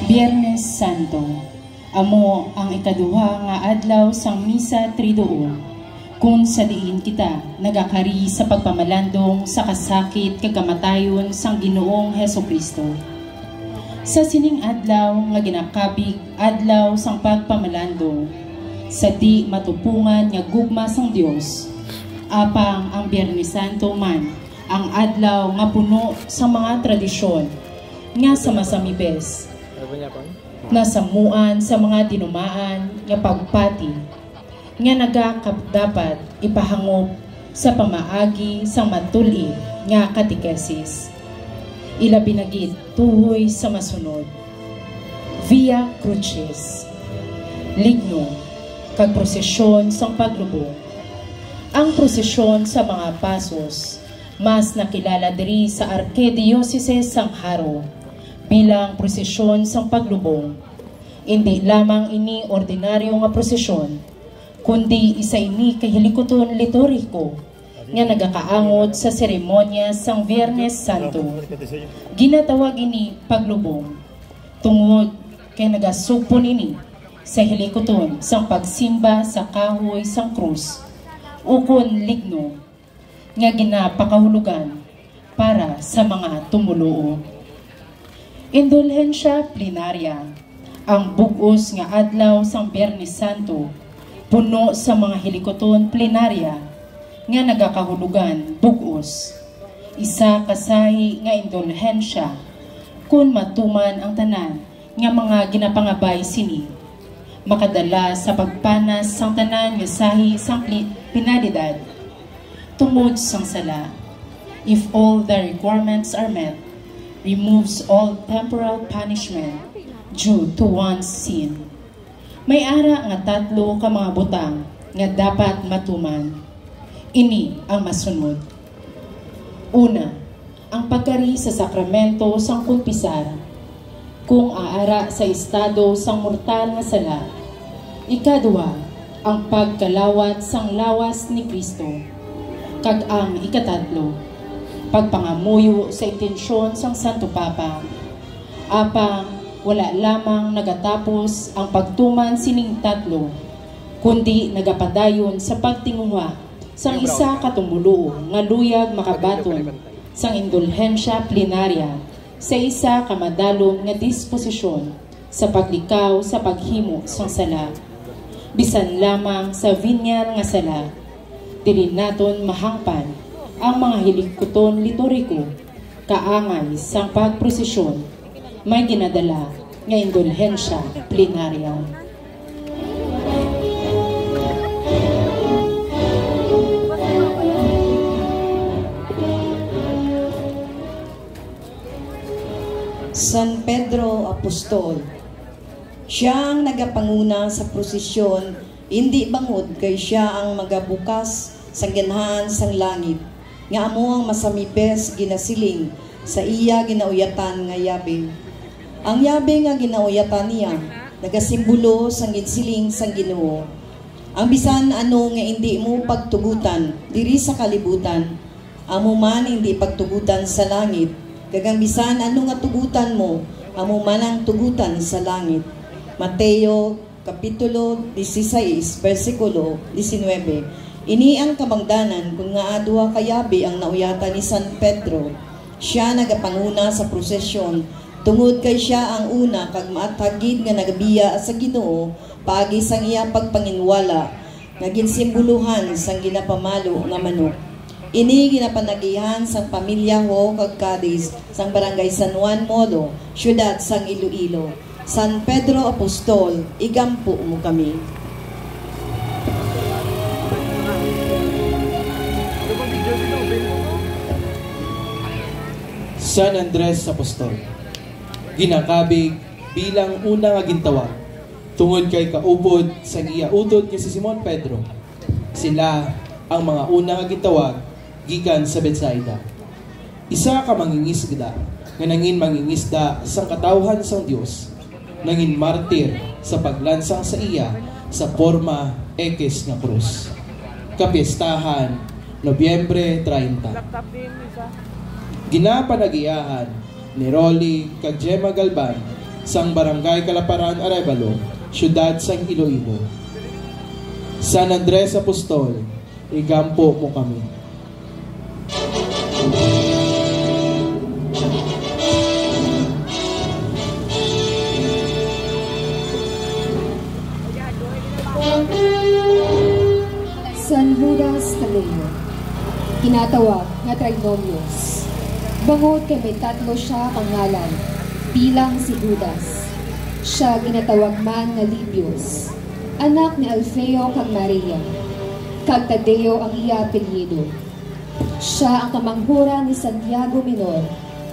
Biyernes Santo, amo ang ikaduha nga adlaw sang Misa Triduo, kung sa diin kita nagakari sa pagpamalandong sa kasakit kagamatayon sang Ginoong Hesukristo. Sa sining adlaw nga ginakabig adlaw sang pagpamalandong, sa di matupungan nga gugma sang Dios, apang ang Biyernes Santo man ang adlaw nga puno sa mga tradisyon nga sama-samibes, nasamuan sa mga dinumaan nga pagpati nga nagakadapat ipahangop sa pamaagi sa matuli nga katikesis. Ilabi na gid tuhoy sa masunod: Via Crucis, ligno kag prosesyon sang paglubong. Ang prosesyon sa mga pasos mas nakilala diri sa Arkidiocese sang Haro bilang prosesyon sang paglubong. Hindi lamang ini ordinaryo nga prosesyon, kundi isa ini kahilikoton liturhiko nga nagakaangod sa seremonya sang Biyernes Santo. Ginatawag ini paglubong tungod kay nagasugpon ini sa hilikoton sang pagsimba sa kahoy sang krus, ukon ligno nga ginapakahulugan para sa mga tumuluo. Indulhensya plenarya, ang bugos nga adlaw sang Biyernes Santo, puno sa mga hilikoton plenarya nga nagakahulugan bugos. Isa kasahi nga indulhensya kun matuman ang tanan nga mga ginapangabay sini, makadala sa pagpanas sang tanan nga sahi sang pinalidad tungod sang sala. If all the requirements are met, removes all temporal punishment due to one's sin. May ara nga tatlo ka mga butang nga dapat matuman. Ini ang masunod. Una, ang pagkari sa sakramento sang kumpisar, kung aara sa estado sang mortal nga sala. Ikadua, ang pagkalawat sang lawas ni Kristo. Kag ang ikatatlo, pagpangamuyo sa intensyon sang Santo Papa. Apang wala lamang nagatapos ang pagtuman sining tatlo, kundi nagapadayon sa pagtinguha sang isa katumuluo nga luyag makabaton sang indulhensya plenarya sa isa kamadalom nga disposisyon sa paglikaw sa paghimo sang sala. Bisan lamang sa vinyal nga sala, dili naton mahangpan ang mga hilikoton liturhiko kaangay sang pagprosesyon may ginadala nga indulhensya plenarya. San Pedro Apostol, siya ang nagapanguna sa prosesyon, hindi bangod kay siya ang magabukas sa ganahan sang langit, nga amo ang masamipes ginasiling sa iya ginauyatan nga yabe. Ang yabe nga ginauyatan niya nagasimbolo sang ginsiling sang Ginoo. Ang bisan ano nga hindi mo pagtugutan diri sa kalibutan, amo man hindi pagtugutan sa langit, gagang bisan ano nga tugutan mo, amo man ang tugutan sa langit. Mateo Kapitulo 16, versikulo 19. Ini ang kabangdanan kung nga adwa kayabi ang nauyatan ni San Pedro. Siya nagapanguna sa prosesyon, tungod kay siya ang una kag maatagid nga nagabiya sa Ginoo paagi sang iya pagpanginwala nga ginsimboluhan sang ginapamalo nga manok. Ini ginapanagihan sang pamilya Ho kag Cadiz sang barangay San Juan Molo, syudad sang Iloilo. San Pedro Apostol, igampo mo kami. San Andres Apostol, ginakabig bilang una nga gintawag tungod kay kaupod sa iya utod nga si Simon Pedro. Sila ang mga una nga gintawag gikan sa Betsaida. Isa ka mangingisda nga nangin mangingisda sang katawhan sang Dios, nangin martir sa paglansang sa iya sa forma ekes nga krus. Kapiestahan, Nobyembre 30. Ginapanagiyahan ni Rolly kag Gemma Galban sang Barangay Kalaparan, Arevalo, Siyudad sang Iloilo. San Andres Apostol, igampo mo kami. San Judas Tadeo, kinatawag nga Trinomius. Bangod kay may tatlo siya pangalan, bilang si Judas. Siya ginatawag man nga Libius, anak ni Alfeo kag Maria, kag Tadeo ang iya apelyido. Siya ang kamanghuran ni Santiago Minor,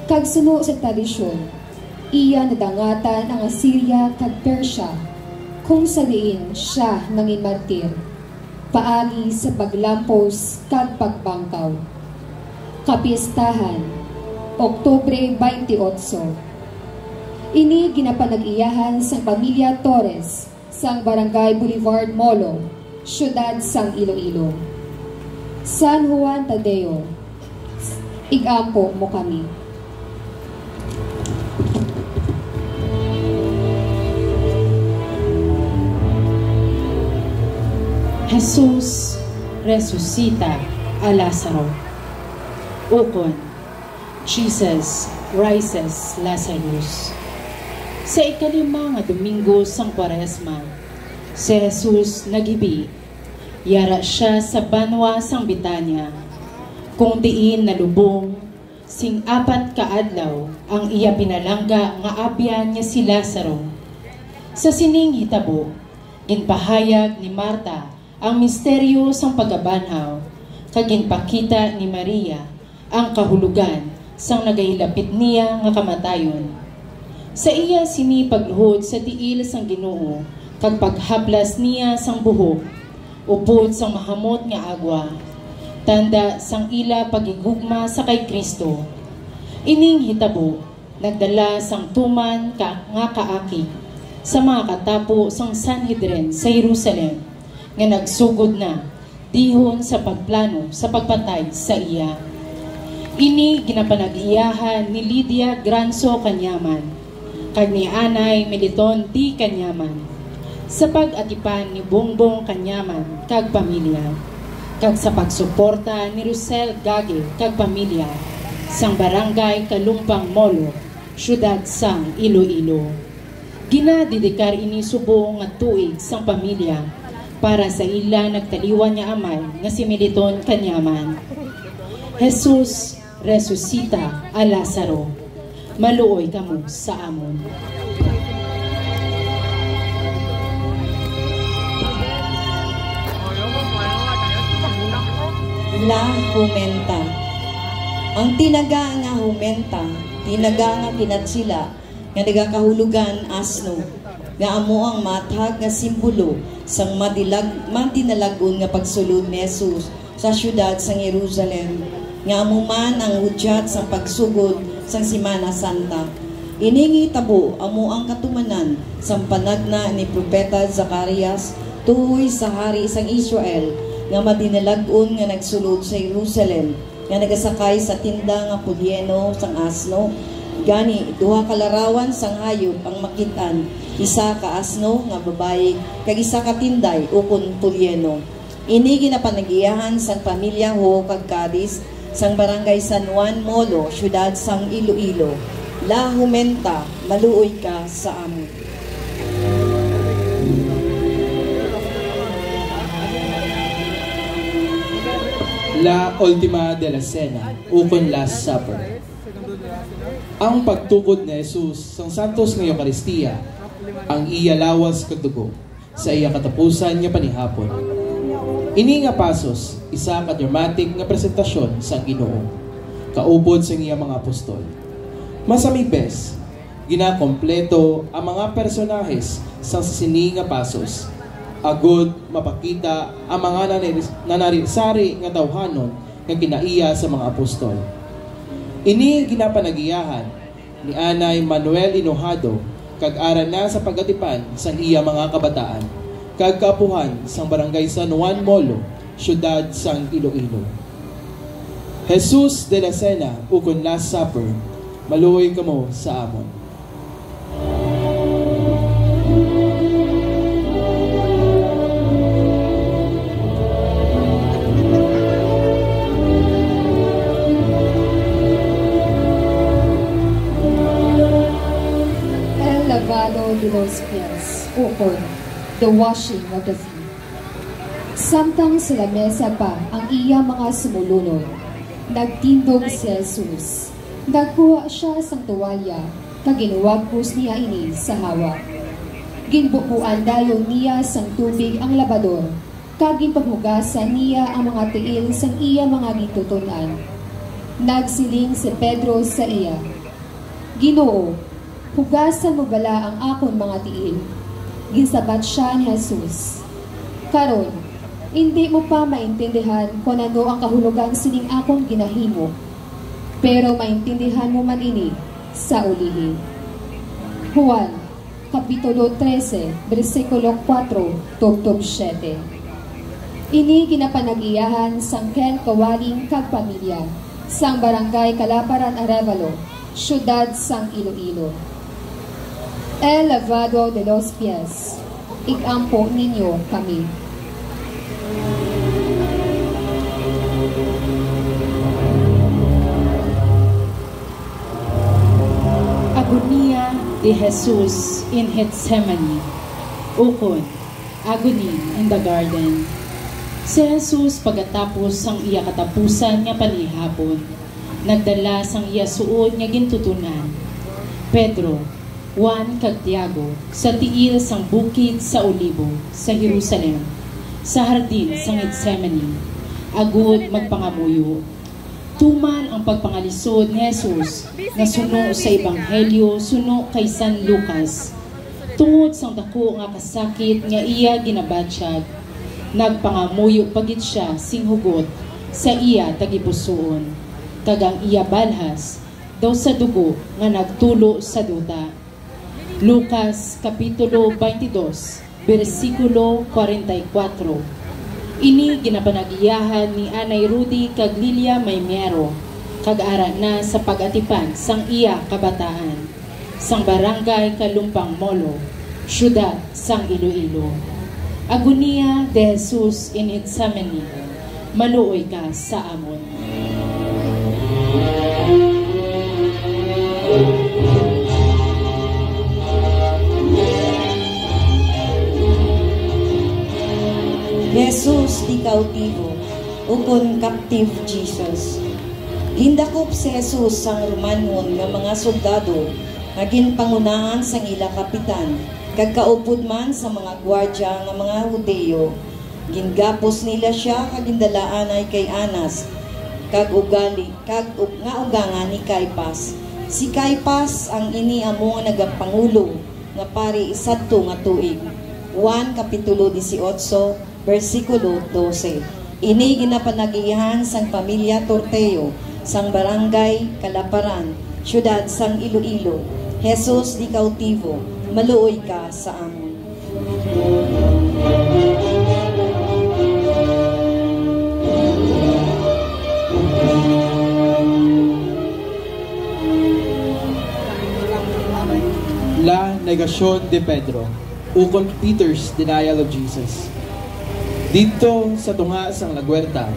kag suno sa tradisyon, iya nadangatan ang Assyria kag Persia, kung saliin siya nangimartir, paagi sa paglampos kag pagbangkaw. Kapistahan, Oktubre 28. Ini ginapanag-iyahan sang pamilya Torres sang Barangay Boulevard, Molo, Siyudad sang Iloilo. San Juan Tadeo, igampo mo kami. Jesus resuscita a Lazaro. Ukon, Jesus rises Lazarus. Sa ikalima nga Domingo sang Kwaresma, si Jesus nagibi. Yara siya sa banwa sang Betania, kung diin nalubong, sing apat kaadlaw ang iya pinalangga nga abyan niya si Lazaro. Sa sining hitabo, ginpahayag ni Marta ang misteryo sang pagabanhaw, kag ginpakita ni Maria ang kahulugan sang nagahilapit niya nga kamatayon. Sa iya sini pagluhod sa tiil sang Ginoo, kag paghaplas niya sang buhok, upod sang mahamot nga agwa, tanda sang ila pagigugma sa kay Kristo. Ining hitabo, nagdala sang tuman nga kaakig sa mga katapo sang Sanhedrin sa Jerusalem, nga nagsugod na dihon sa pagplano sa pagpatay sa iya. Ini ginapanag-iyahan ni Lydia Granzo Kanyaman, kag ni Anay Meliton D. Kanyaman, sa pag-atipan ni Bongbong Kanyaman kag pamilya, kag sa pagsuporta ni Rosel Gage kag pamilya sang Barangay Kalumpang, Molo, Siyudad sang Iloilo. Ginadidikar ini subong nga tuig sang pamilya para sa ila nagtaliwan niya amay nga si Meliton Kanyaman. Jesus resuscita a Lazaro. Maluoy kamo sa amon. La Jumenta. Ang tinaga nga humenta, tinaga nga kinatsila, nga nagakahulugan asno, nga amo ang matag nga simbolo sang madinalagon nga pagsulod ni Jesus sa siyudad sang Jerusalem, nga amo man ang hudyat sang pagsugod sang Semana Santa. Iningi tabo amo ang katumanan sang panagna ni Propeta Zacarias tuhoy sa hari sang Israel, nga madinalagon nga nagsulod sa Jerusalem, nga nagasakay sa tinda nga pulyeno sang asno. Gani duha ka larawan sang hayop ang makitaan, isa ka asno nga babae kag isa ka tinday ukon pulyeno. Ini ginapanag-iyahan sang pamilya Ho kag Cadiz sang Barangay San Juan, Molo, Siyudad sang Iloilo. La Jumenta, maluoy ka sa amon. La Ultima de la Cena, ukon Last Supper. Ang pagtugod ni Jesus sang santos nga Eucharistia, ang iya lawas kag dugo sa iya katapusan nga panihapon. Ini nga pasos, isa ka dramatic nga presentasyon sang Ginoo, kaupod sa iya mga apostol. Masamibes, ginakompleto ang mga personahes sang sini nga pasos, agud mapakita ang mga nanarisari nga tawhanon nga kinaiya sa mga apostol. Ini ginapanag-iyahan ni Anay Manuel Hinojado kag aran na sa pagatipan sang iya mga kabataan kag kaapuhan sang Barangay San Juan, Molo, Siyudad sang Iloilo. Jesus de la Cena ukon Last Supper, maluoy kamo sa amon. Lavado de los Pies, ukod, the washing of the feet. Samtang sa lamesa pa ang iya mga sumulunod, nagtindog si Jesus. Nagkuha siya sang tuwalya, kaginuwagpos niya ini sa hawak. Ginbukuan dayon niya sang tubig ang labador, kaginpaghugasan niya ang mga tiil sang iya mga gitutunan. Nagsiling si Pedro sa iya, Ginoo, hugasan mo bala ang akon mga tiil. Ginsabat siya ni Jesus, karon, hindi mo pa maintindihan kung ano ang kahulugan sining akong ginahimo, pero maintindihan mo man ini sa ulihi. Juan, Kapitulo 13, versikulo 4, tugtog 7. Ini ginapanag-iyahan sang Ken Kawaling kag pamilya, sang Barangay Kalaparan, Arevalo, Syudad sang Iloilo. El lavado de los pies, igampo ninyo kami. Agonia de Jesus in Gethsemane, ukod, agony in the garden. Si Jesus pagkatapos ang iya katapusan nga panihapon, nagdala sang iya suod nga gintutunan. Pedro, Juan kag Tiago, sa tiil sang bukid sa Olibo, sa Jerusalem, sa hardin sang Gethsemane, agud magpangamuyo. Tuman ang pagpangalisod ni Jesus na suno sa Ebanghelyo suno kay San Lucas. Tungod sang dako nga kasakit nga iya ginabatsyag, nagpangamuyo pagit siya sing hugot sa iya tagipusoon. Kagang iya balhas daw sa dugo nga nagtulo sa duta. Lucas Kapitulo 22, versikulo 44. Ini ginapanag-iyahan ni Anay Rudy kag Lilia Maymero, kag-ara na sa pag-atipan sang iya kabataan, sang Barangay Kalumpang Molo, Syudad sang Iloilo. Agonia de Jesus in Gethsemane, maluoy ka sa amon. Jesus di cautivo, ukon captive Jesus. Hindakop si Jesus sang Romanhon nga mga soldado, nga ginpangunahan sang ila kapitan, kag kaupod man sa mga gwardya nga mga Hudeo. Gingapos nila siya kag gindalaan ay kay Anas, kag nga ugangan ni Caiphas. Si Caiphas ang ini amo nagapangulo nga pari isadto nga tuig. Juan Kapitulo 18, versikulo 12. Ini ginapanag-iyahan sang pamilya Torteo, sang Barangay Kalaparan, Syudad sang Iloilo. Jesus di cautivo, maluoy ka sa amon. La Negación de Pedro, ukon Peter's denial of Jesus. Dito sa tunga sang lagwerta,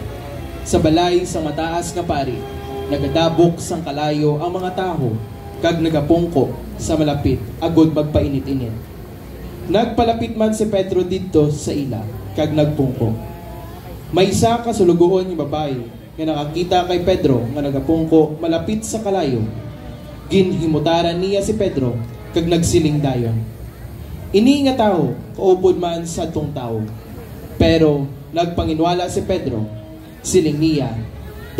sa balay sang mataas nga pari, nagadabok sang kalayo ang mga taho, kag nagapungko sa malapit, agud magpainit-init. Nagpalapit man si Pedro dito sa ila, kag nagpungko. May isa kasulugoon yung babae, nga nakakita kay Pedro, nga nagapungko malapit sa kalayo. Ginhimutaran niya si Pedro, kag nagsiling dayon. Ini nga tao, kaupod man sa tong tao. Pero nagpanginwala si Pedro, siling niya,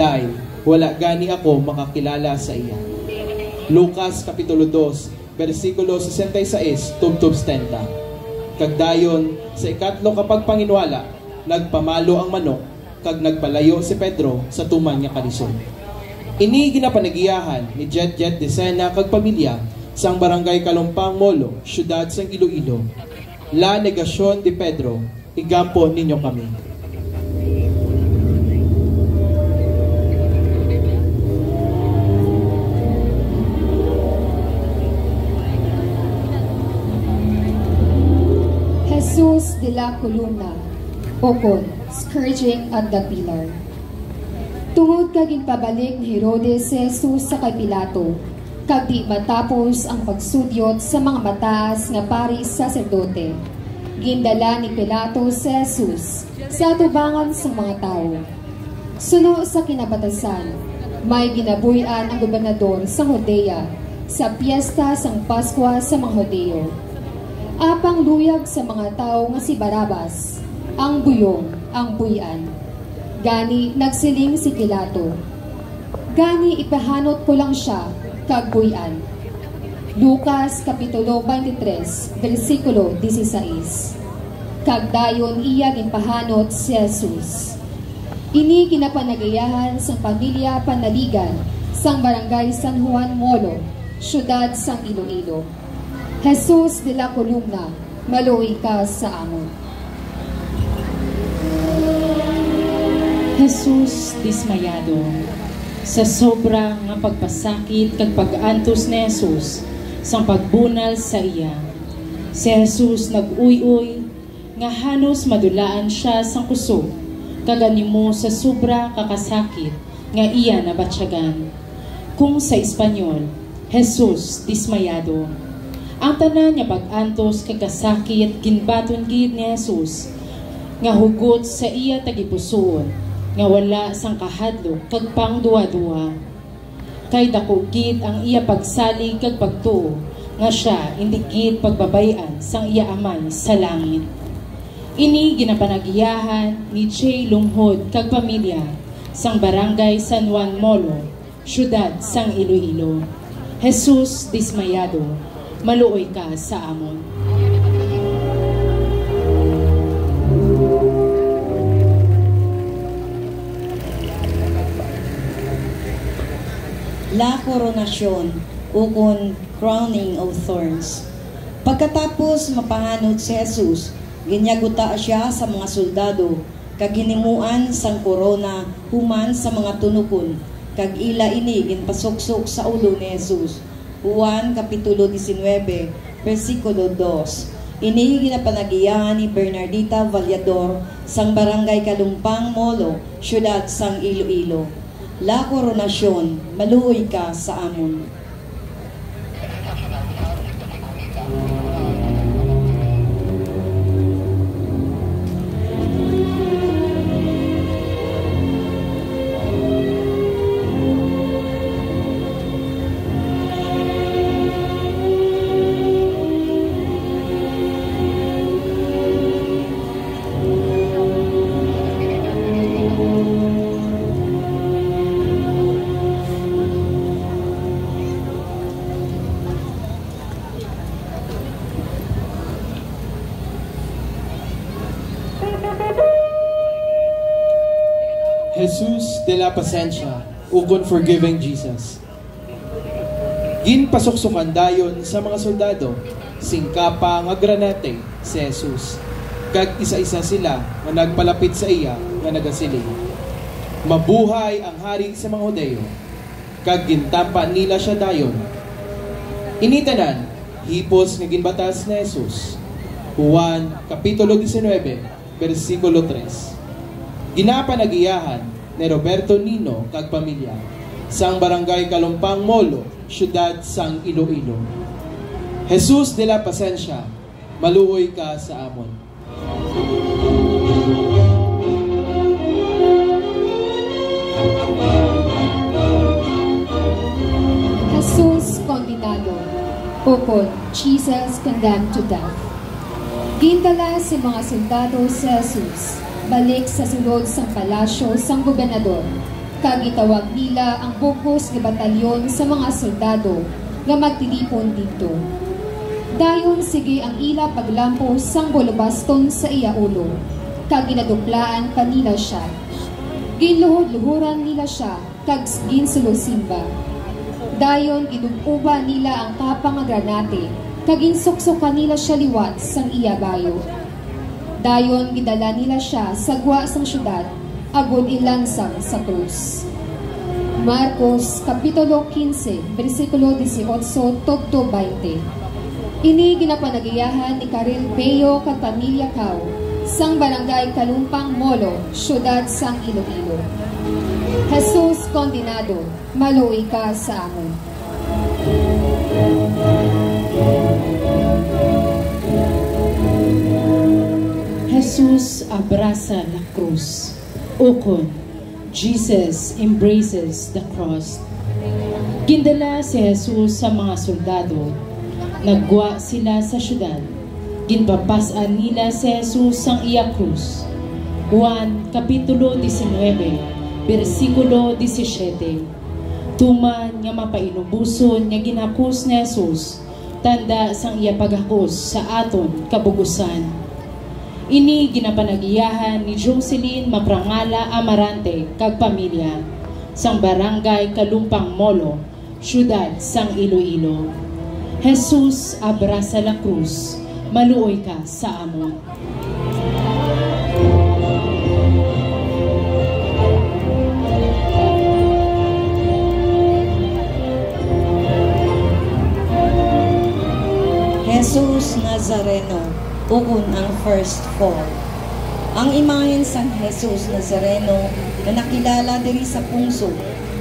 dahil wala gani ako makakilala sa iya. Lucas Kapitulo 2, versikulo 66, tubtub 70. Kagdayon, sa ikatlo kapag panginwala, nagpamalo ang manok, kag nagpalayo si Pedro sa tuman niya kalisod. Ini ginapanag-iyahan ni Jet de Sena kag pamilya sang Barangay Kalumpang Molo, Syudad sang Iloilo. La Negación de Pedro, igampo ninyo kami. Jesus de la Columna, ukod, scourging at the pillar. Tungod kag pabalik ni Herodes si Jesus sa kay Pilato, kag di matapos ang pagsudyot sa mga mataas nga pari saserdote. Gindala ni Pilato si Jesus sa atubangan sa mga tao. Suno sa kinabatasan, may ginabuyan ang gobernador sa Judea sa piyesta sang Paskwa sa mga Hudeo. Apang luyag sa mga tao nga si Barabas, ang buyong, ang buyan. Gani nagsiling si Pilato, gani ipahanot ko lang siya kag buyan. Lucas Kapitulo 23, versikulo 16. Kagdayon iya ginpahanot si Jesus. Ini kinapanagayahan sa pamilya Panaligan sang barangay San Juan Molo, syudad sang Iloilo. Jesus de la Columna, maluoy ka sa amon. Jesus dismayado. Sa sobra nga pagpasakit kag pag-antos ni Jesus sang pagbunal sa iya, si Jesus nag-uy-uy nga halos madulaan siya sang kusog kaganimo sa sobra kakasakit nga iya nabatsyagan. Kung sa Espanyol, Jesus dismayado. Ang tanan nga pag-antos kag kasakit ginbaton gid ni Jesus nga hugot sa iya tagipusoon nga wala sang kahadlok kag pang duwa-duwa. Kay dako gid ang iya pagsalig kag pagtuo nga siya indi gid pagbabayan sang iya amay sa langit. Ini ginapanagiyahan ni J. Lunghod kag pamilya sang barangay San Juan Molo, syudad sang Iloilo. Jesus dismayado, maluoy ka sa amon. La Coronasyon, ukon crowning of thorns. Pagkatapos mapahanod si Jesus, ginyaguta siya sa mga soldado, kag ginimuan sang korona human sa mga tunukon, kag ila ini ginpasuksok sa ulo ni Jesus. Juan Kapitulo 19, versikulo 2. Ini ginapanagiyahan ni Bernardita Vallador sang barangay Kalumpang Molo, syudad sang Iloilo. La Coronasyon, maluoy ka sa amon. Jesus de la Pacencia, ukon forgiving Jesus. Ginpasuksukan dayon sa mga soldado, singkapa nga granate si Jesus. Kag isa-isa sila nga nagpalapit sa iya nga nagasiling, mabuhay ang hari sa mga Hudeo. Kag gintampa nila siya dayon. Initanan, hipos nga ginbatas ni Jesus. Juan Kapitulo 19, versikulo 3. Ginapanagiyahan ni Roberto Nino kag pamilya sang barangay Kalumpang Molo, syudad sang Iloilo. Jesus de la Pacencia, maluoy ka sa amon. Jesus condenado, ukon Jesus condemned to death. Gindala si mga soldado si Jesus balik sa sulod sang palasyo sang gobernador, kag itawag nila ang bukos nga batalyon sa mga soldado nga magtilipon dito. Dayon sige ang ila paglampos sang bolobaston sa iya ulo, kag ginaduplaan pa nila siya. Ginluhod-luhuran nila siya, kag ginsulosimba. Dayon ginububa nila ang kapang nga granate, kag ginsuksukan nila siya liwat sang iya bayo. Dayon gidala nila siya sa gwa sang syudad, agon ilansang sa krus. Marcos Kapitulo 15, versikulo 18 tugto 20. Ini ginapanagiyahan ni Karel Beo kag pamilya Cao sang barangay Kalumpang Molo, syudad sang Iloilo. Jesus condenado, maluoy ka sa amon. Jesus abraza la cruz. Ukon, Jesus embraces the cross. Gindala si Jesus sa mga soldado. Nagwa sila sa syudad. Ginpapasan nila si Jesus ang iya krus. Juan, Kapitulo 19, versikulo 17. Tuman nga mapainubuson nga ginhakus ni Jesus, tanda sang iya paghakus sa aton kabugusan. Ini ginapanagiyahan ni Jocelyn Maprangala Amarante kag pamilya sang barangay Kalumpang Molo, syudad sang Iloilo. Jesus abraza la cruz, maluoy ka sa amon. Jesus Nazareno, ukon ang first fall. Ang imahen sang Jesus Nazareno na nakilala diri sa pungso,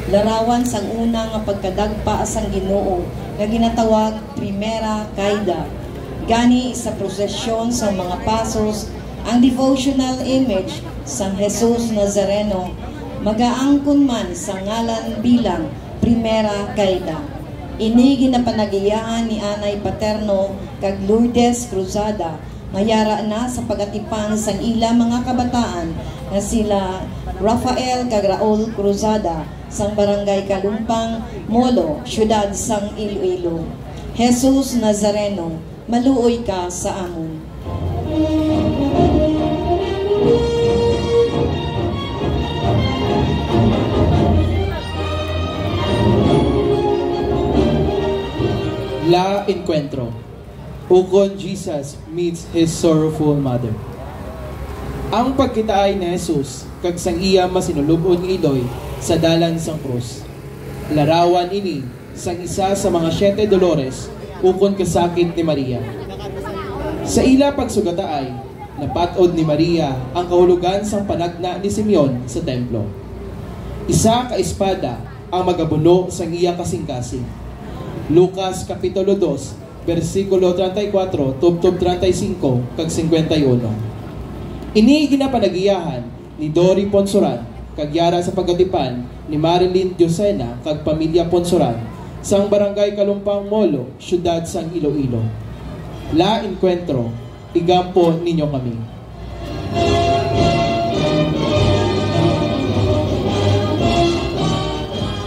larawan sang una nga pagkadagpa sang Ginoo nga ginatawag Primera Caída. Gani sa prosesyon sa mga pasos, ang devotional image sang Jesus Nazareno magaangkon man sa ngalan bilang Primera Caída. Ini ginapanagiyahan ni Anay Paterno kag Lourdes Cruzada, mayara na sa pagatipan sang ila mga kabataan na sila Rafael kag Raul Cruzada sang barangay Kalumpang Molo, syudad sang Iloilo. Jesus Nazareno, maluoy ka sa amon. La Encuentro. Ukon Jesus meets his sorrowful mother. Ang pagkitaay ni Jesus kag sang iya masinulubon ng iloy sa dalan sang krus. Larawan ini sang isa sa mga 7 dolores ukon kasakit ni Maria. Sa ila pagsugataay, napatod ni Maria ang kahulugan sang panagna ni Simeon sa templo. Isa ka espada ang magabuno sang iya kasing-kasing. Lucas Kapitulo 2, versikulo 34, tubtob 35, kag 51. Ini ginapanagiyahan ni Dory Ponsoran, kag yara sa pagatipan ni Marilyn Diosena, kag pamilya Ponsoran, sang barangay Kalumpang Molo, syudad sang Iloilo. La Encuentro, igampo ninyo kami.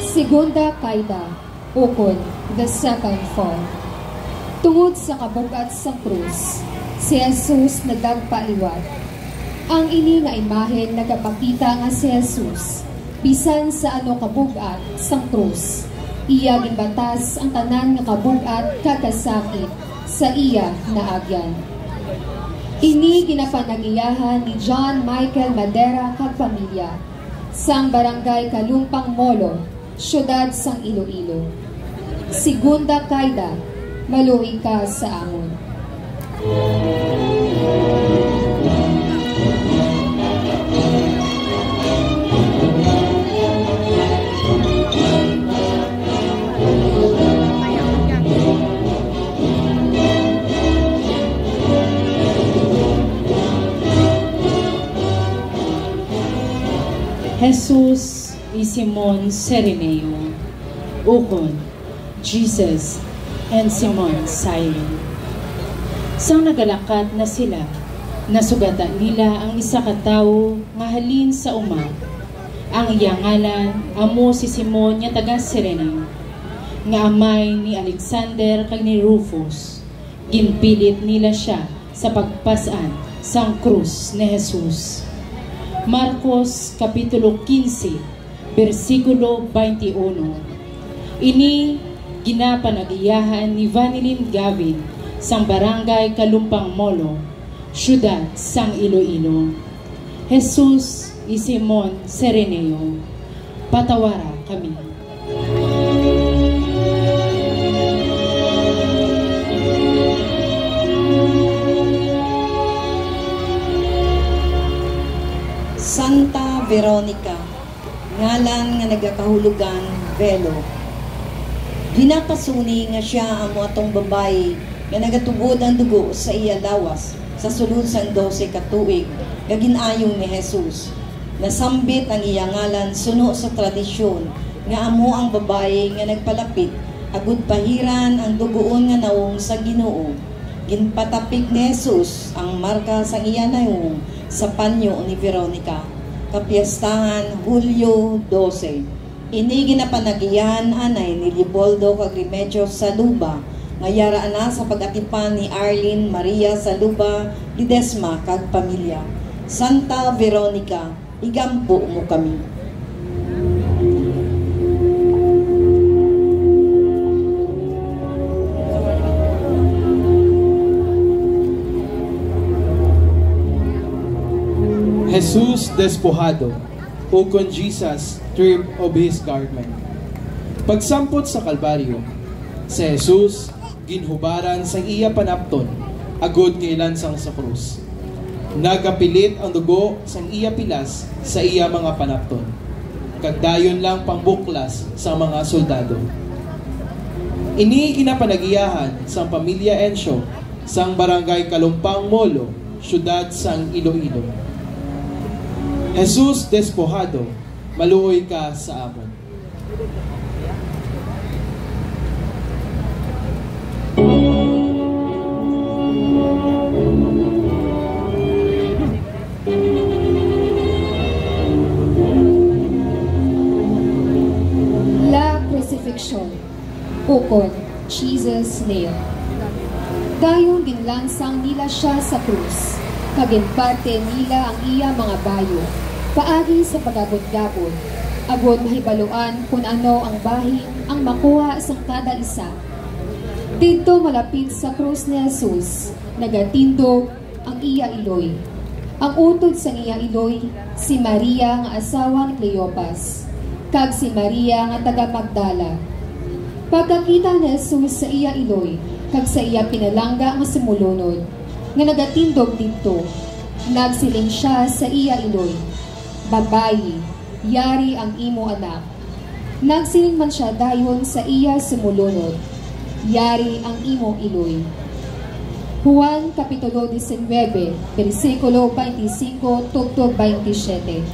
Segunda Caída, ukon, the second fall. Tungod sa kabugat sang krus, si Jesus nagdagpaliwat. Ang ini nga imahen nagapakita nga si Jesus, bisan sa ano kabugat sang krus. Iya ginbatas ang tanan nga kabugat kakasakit sa iya na agyan. Ini ginapanagiyahan ni John Michael Madera kag pamilya sang barangay Kalumpang Molo, syudad sang Iloilo. Segunda Caída, maluoy ka sa amon. Jesus y Simon Sereneo, ukon, Jesus and Simon Simon. Sang nagalakat na sila, nasugatan nila ang isa ka tawo nga halin sa uma. Ang iyang ngalan amo si Simon nga taga Cirene, nga amay ni Alexander kag ni Rufus. Ginpilit nila siya sa pagpasan sang krus ni Jesus. Marcos Kapitulo 15, versikulo 21. Ini ginapanagiyahan ni Vanilyn Gavin sang barangay Kalumpang Molo, syudad sang Iloilo. Jesus y Simon Sereneo, patawara kami. Santa Veronica, ngalan nga nagakahulugan Velo. Ginapasuni nga siya ang atong babae nga nagatugod ang dugo sa iya lawas sa sulod sang 12 ka tuig nga ginayong ni Jesus. Nasambit ang iya ngalan suno sa tradisyon nga amo ang babae nga nagpalapit agud pahiran ang dugoon nga nawong sa Ginoo. Ginpatapik ni Jesus ang marka sa iya nawong sa panyo ni Veronica. Kapiyastahan Hulyo 12. Ini ginapanagiyan anay ni Liboldo kag Remedios Saluba, ngayara na sa pag-atipan ni Arlene Maria Saluba, Lidesma kag pamilya. Santa Veronica, igampo mo kami. Jesus despojado, o con Jesus strip of his garment. Pagsampot sa Kalbaryo, si Jesus ginhubaran sa iya panapton, agod kailan sang sa krus. Nagapilit ang dugo sang iya pilas sa iya mga panapton. Kagdayon lang pangbuklas sa mga soldado. Ini ginapanagiyahan sang pamilya Ensyo sang barangay Kalumpang Molo, syudad sang Iloilo. Jesus despojado, maluoy ka sa amon. La Crucifixion, ukon, Jesus nail. Dayon ginlansang nila siya sa krus, kaginparte nila ang iya mga bayo, paagi sa pagabot-gabot, agod mahibaluan kung ano ang bahin ang makuha sa kada isa. Dito malapit sa krus ni Jesus, nagatindog ang iya iloy. Ang utod sa iya iloy, si Maria nga asawa ni Cleopas, kag si Maria nga taga Magdala. Pagkakita ni Jesus sa iya iloy, kag sa iya pinalangga nga sumulunod, nga nagatindog dito, nagsiling siya sa iya iloy, "Babayi, yari ang imo anak." Nagsiling man siya dayon sa iya sumulunod, "Yari ang imo iloy." Juan Kapitulo 19, versikulo 25 tugtog 27.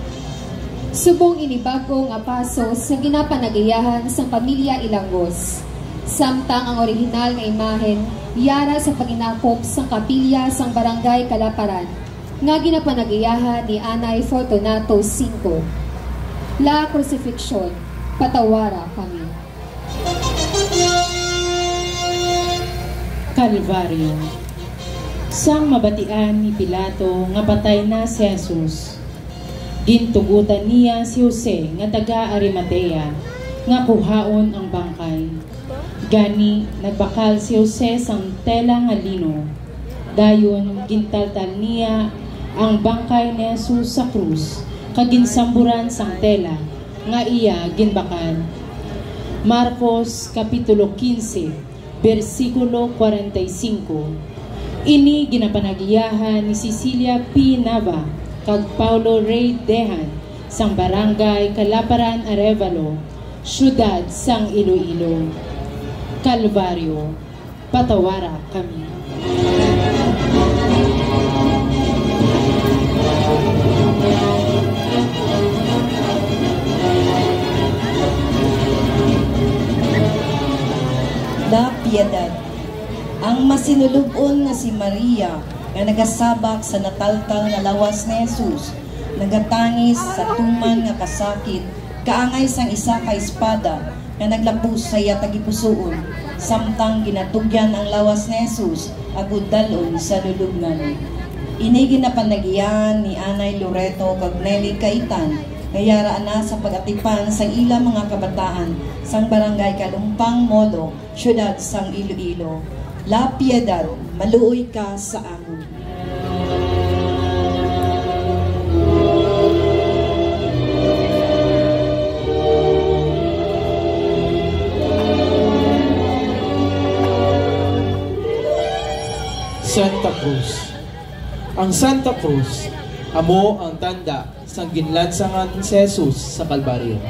Subong inibago nga paso sa ginapanagayahan sa pamilya Ilangos. Samtang ang orihinal nga imahen yara sa paginakop sa kapilya sang barangay Kalaparan nga ginapanagayahan ni Anay Fortunato 5. La Crucifixion, patawara kami. Kalbaryo. Sang mabatian ni Pilato nga patay na si Jesus, gintugutan niya si Jose nga taga Arimatea nga kuhaon ang bangkay. Gani nagbakal si Jose sang tela nga lino. Dayon gintaltal niya ang bangkay ni Jesus sa krus, kag ginsamburan sang tela nga iya ginbakal. Marcos Kapitulo 15, versikulo 45. Ini ginapanagiyahan ni Cecilia P. Nava kag Paulo Ray Dehan sang barangay Kalaparan, Arevalo, syudad sang Iloilo. Kalbaryo, patawara kami. La Piedad. Ang masinulubon nga si Maria nga nagasabak sa nataltal nga lawas ni Jesus, nagatangis sa tuman nga kasakit, kaangay sang isa ka espada nga naglapus sa iya tagipusoon, samtang ginatugyan ang lawas ni Jesus agud dalon sa lulubngan. Ini ginapanagiyan ni Anay Loreto kag Nelly Kaitan, kayara na sa pag-atipan sa ila mga kabataan sang barangay Kalumpang Molo, syudad sang Iloilo. La Piedad, maluoy ka sa amon. Santa Cruz. Ang Santa Cruz, amo ang tanda sang ginlansangan si Jesus sa Kalbaryo.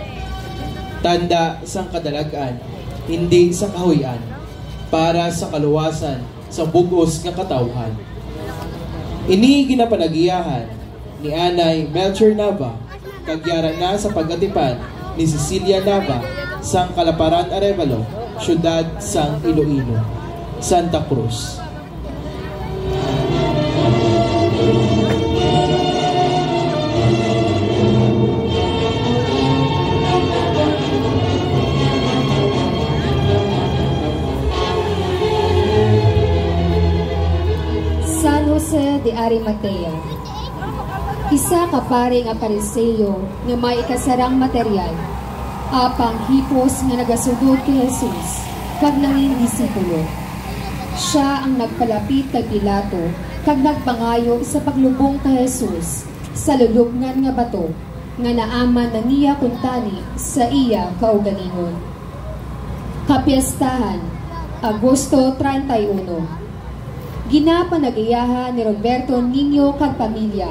Tanda sang kadalagan hindi sa kahuyan, para sa kaluwasan sa bugos nga katawhan. Ini ginapanagiyahan ni Anay Melchor Nava, kagyara na sa pag-atipan ni Cecilia Nava, sang Kalaparan Arevalo, syudad sang Iloilo, Santa Cruz. San Jose de Arimatea, isa ka pare nga pariseyo nga may ikasarang material, apang hipos nga nagasugod kay Jesus kag nanging disipulo. Siya ang nagpalapit kay Pilato kag nagpangayo sa paglubong kay Jesus sa lulubngan nga bato nga naaman na niya kuntani sa iya kaugalingon. Kapiestahan, Agosto 31. Ginapanagayahan ni Roberto Niño kag pamilya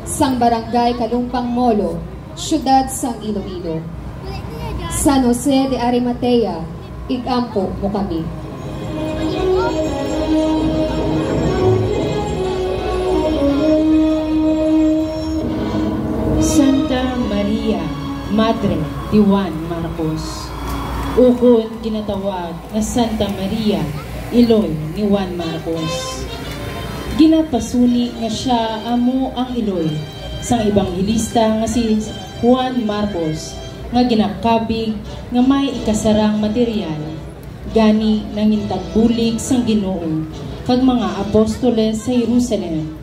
sang barangay Kalumpang Molo, syudad sang Iloilo. San Jose de Arimatea, igampo mo kami. Santa Maria, Madre de Juan Marcos, ukod ginatawag na Santa Maria, Iloy ni Juan Marcos. Ginapasuni nga siya amo ang Iloy sang ibanghilista nga si Juan Marcos nga ginakabig nga may ikasarang material gani nangintagbulig sang Ginoo kag mga apostoles sa Jerusalem.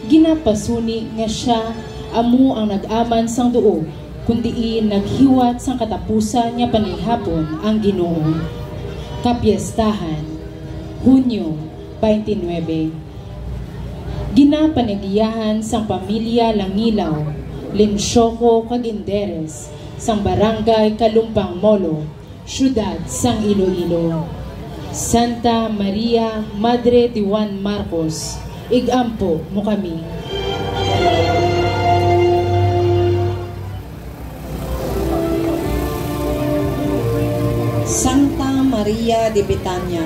Ginapasuni nga siya amo ang nag-aman sang duo kundiin naghiwat sang katapusan nga panihapon ang Ginoo. Kapiestahan, Hunyo 29. Ginapanagiyahan sang pamilya Langilaw, Linsyoco kag Inderes, sang barangay Kalumpang Molo, syudad sang Iloilo. Santa Maria, Madre de Juan Marcos, igampo mo kami. Santa Maria de Betania,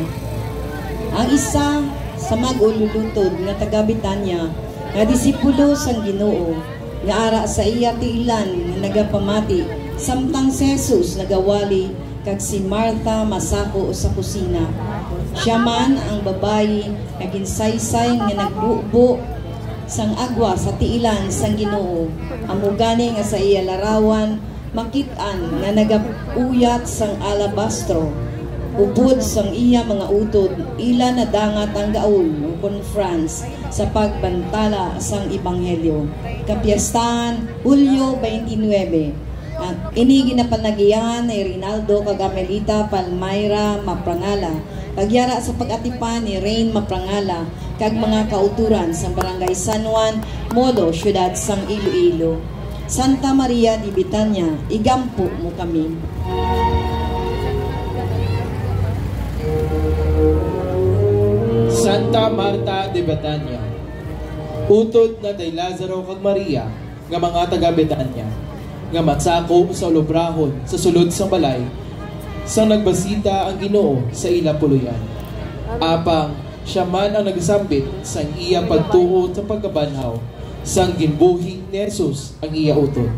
ang isa sa mag-ululutod nga taga Betania nga disipulo sang Ginoo nga ara sa iya tiilan nga nagapamati samtang si Jesus nagawali kag si Martha masako sa kusina. Siya man ang babayi nga ginsaysay nga nagbubo sang agwa sa tiilan sang Ginoo. Amo gani nga sa iya larawan makit-an nga nagapuyat sang alabastro. Ubod sang iya mga utod, ila na dangat ang gaul ng conference sa pagbantala sang Ebanghelyo. Kapiestahan, Hulyo 29. At ini ginapanagiyahan ni Rinaldo kag Amelita Palmayra Maprangala. Pagyara sa pag-atipan ni Rain Maprangala kag mga kauturan sa barangay San Juan, Molo, syudad sang Iloilo. Santa Maria de Betania, igampo mo kami. Santa Marta de Betania, utod na day Lazaro kag Maria nga mga taga Betania nga matsako sa ulubrahon sa sulod sang balay sang nagbasita ang Ginoo sa ila puluyan. Apang siya man ang nagsambit sang iya pagtuo sa pagkabanhaw sang ginbuhi ni Jesus ang iya utod.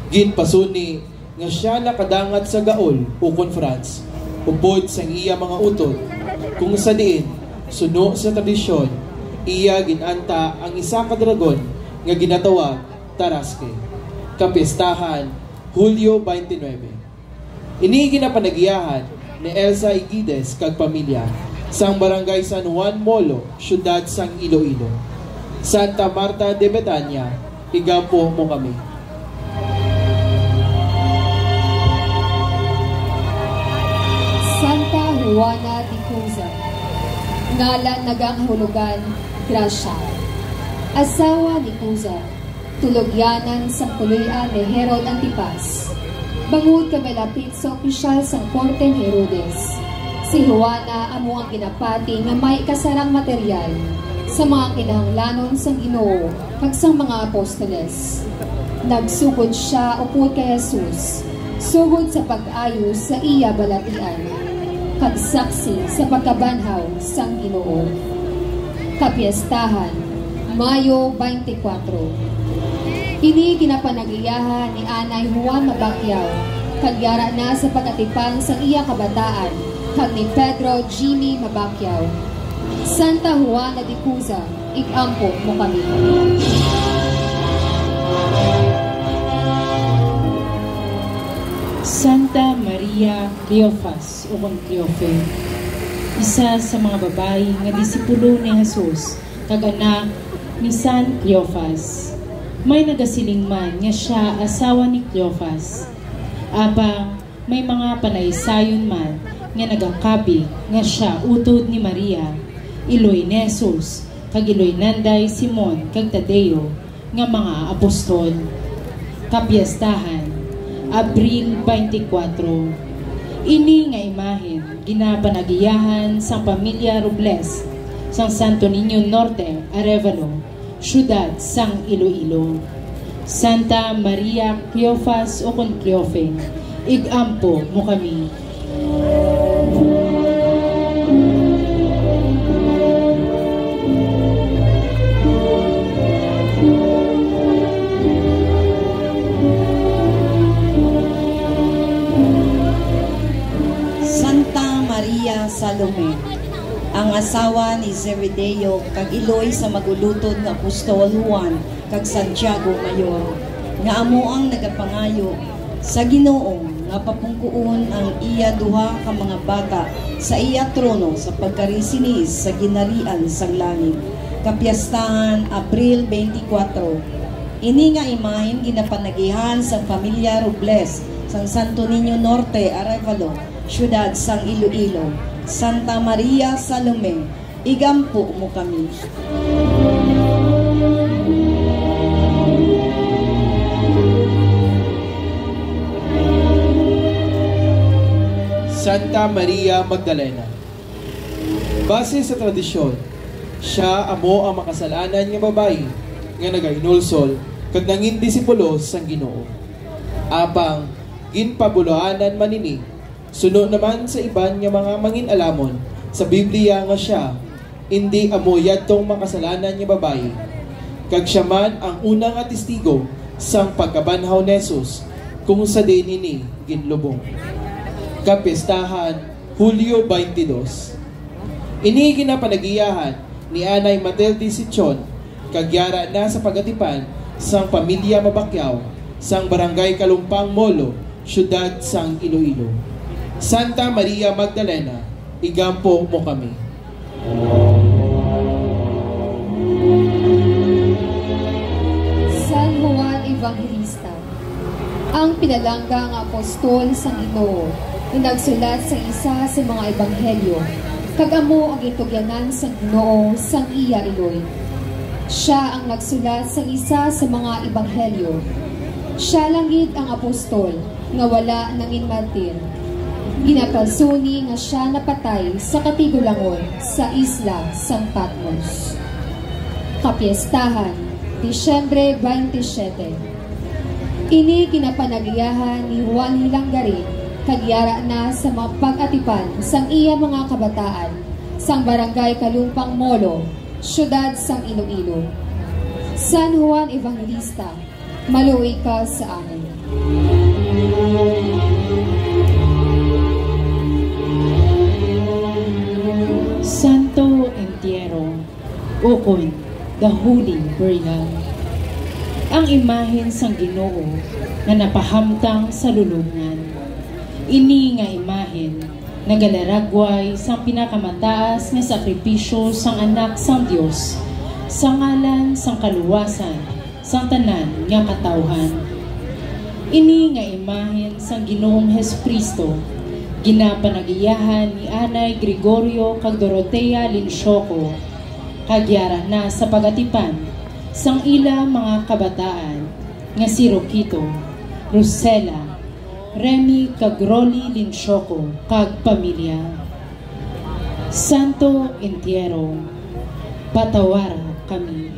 Ginpasuni nga siya nakadangat sa gaol o conference upod sang iya mga utod kung sa diin suno sa tradisyon, iya ginanta ang isa ka dragon nga ginatawag Taraske. Kapiestahan, Hulyo 29. Ini ginapanagiyahan ni Elsa Igides kag pamilya sang barangay San Juan Molo, syudad sang Iloilo. Santa Marta de Betania, igampo mo kami. Santa Juana de Cuza, ngalan nagangahulugan, Gracia. Asawa ni Cuza, tulogyanan sa puloyan ni Herod Antipas. Bangod kamalapit sa opisyal sa korte ni Herodes. Si Juana amo ang ginapati nga may kasarang material sa mga kinahanglanon sa Ginoo kag sa mga apostoles. Nagsugod siya upod kay Jesus sugod sa pag-ayo sa iya balatian, kag saksi sa pagkabanhaw sang Ginoo. Kapiestahan, Mayo 24. Ini ginapanagiyahan ni Anay Juan Mabacquiao, kag yara na sa pagatipan sa iya kabataan, kag ni Pedro Jimmy Mabacquiao. Santa Juana de Cuza, ikampo mo kami. Santa Maria Cleofas o Cleofe, isa sa mga babae nga disipulo ni Jesus, kag anak ni San Cleofas. May nagasiling man nga siya asawa ni Cleofas. Abang may mga panaysayon man nga nagakabi nga siya utod ni Maria, iloy ni Jesus, kag iloy nanday Simon kag Tadeo nga mga apostol. Kapiestahan, Abril 24. Ini nga imahen ginapanagiyahan sang pamilya Robles sang Santo Niño Norte, Arevalo, syudad sang Iloilo. Santa Maria Cleofas o Cleofe, igampo mo kami. Salome, ang asawa ni Zebedeo kag iloy sa magulutod nga apostol Juan kag Santiago Mayor, nga amo ang nagapangayo sa Ginoo nga papungkuon ang iya duha ka mga bata sa iya trono sa pagkarisinis sa ginarian sang langit. Kapiestahan, Abril 24. Ini nga imahen ginapanagihan sa pamilya Robles sang Santo Niño Norte, Arevalo, syudad sang Iloilo. Santa Maria Salome, igampo mo kami. Santa Maria Magdalena. Base sa tradisyon, siya amo ang makasalanan nga babae nga nagainulsol kag nangin disipulo sang Ginoo. Apang ginpabulaanan manini, suno naman sa iban nga mga mangin-alamon sa Biblia nga siya hindi amo yadtong makasalanan nga babae, kag siya man ang unang nga testigo sang pagkabanhaw ni Jesus kung sa dinini ginlubong. Kapiestahan, Hulyo 22. Ini ginapanagiyahan ni Anay Matilde Sichon, kag yara na sa pagatipan sang pamilya Mabacquiao sang barangay Kalumpang Molo, syudad sang Iloilo. Santa Maria Magdalena, igampo mo kami. San Juan Evangelista, ang pinalanggang apostol sa Ginoo, na nagsulat sa isa sa mga ebanghelyo, kag amo ang itugyanan sa Ginoo sang iya iloy. Siya ang nagsulat sa isa sa mga ebanghelyo. Siya langit ang apostol nga wala nangin martir. Ginapalsuni nga siya napatay sa katigulangon sa isla San Patmos. Kapiestahan, Disyembre 27. Ini ginapanagiyahan ni Juan Hilangarin, kagyara na sa mga pag-atipan sang iya mga kabataan sang barangay Kalumpang Molo, syudad sang Iloilo. San Juan Evangelista, maluwi ka sa amin. Santo Entierro, ukon, the Holy Burial. Ang imahen sang Ginoo na napahamtang sa lulungan. Ini nga imahen nagalaragway sang pinakamataas nga sakripisyo sang anak sang Dios sa ngalan sang kaluwasan sang tanan nga katawhan. Ini nga imahen sang Ginoong Hesukristo ginapanagiyahan ni Anay Gregorio kag Dorotea Linsyoco, kagyara na sa pagatipan sang ila mga kabataan nga si Roquito, Rosela, Remy kag Rolly Linsyoco kag pamilya. Santo Entierro, patawara kami.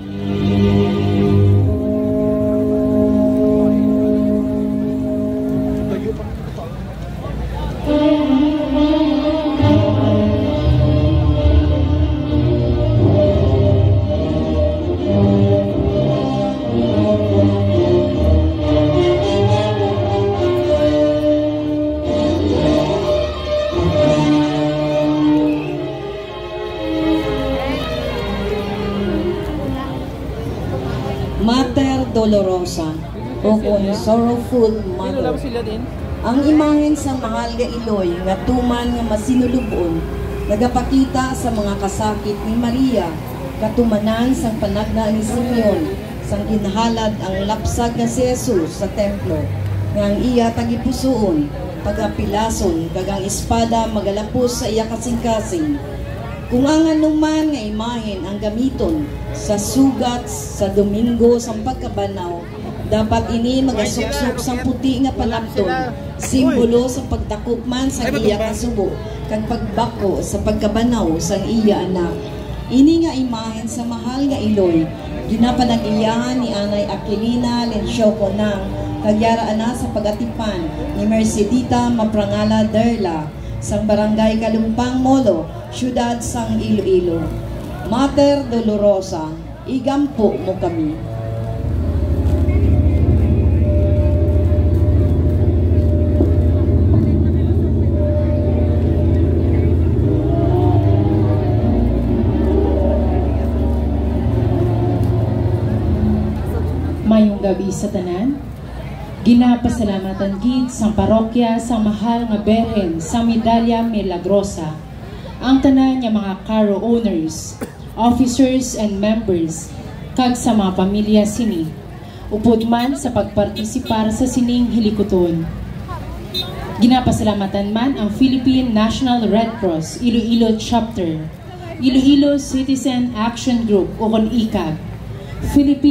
Dolorosa o kung Sorrowful Mother. Ang imahen sa mahal nga Iloy nga tuman nga masinulubon nagapakita sa mga kasakit ni Maria katumanan sang panagna ni Simeon sang ginhalad ang lapsag nga si Jesus sa templo nga ang iya tagipusoon pagapilason kagang espada magalapos sa iya kasing-kasing. Kung ang anuman nga imahen ang gamiton sa sugat sa Domingo sa pagkabanaw, dapat ini magasuksok sa puti nga palapton, simbolo sa pagtakupman sa iya kasubo, kag pagbako sa pagkabanaw sa iya anak. Ini nga imahen sa mahal nga Iloy, ginapanag-iyahan ni Anay Aquilina Lencioco nang kagyaraan na sa pagatipan ni Mercedita Maprangala Derla sang Barangay Kalumpang Molo, Siyudad sang Iloilo. Mater Dolorosa, igampo mo kami. Mayong gabi sa tanan. Ginapasalamatan gid sang parokya sa mahal nga Berhen sa Medalla Milagrosa. Ang tanan nga mga caro owners, officers and members kag sa mga pamilya sini. Upod man sa pagpartisipar sa sining hilikoton. Ginapasalamatan man ang Philippine National Red Cross Iloilo Chapter, Iloilo Citizen Action Group o kon ICAG, Philippine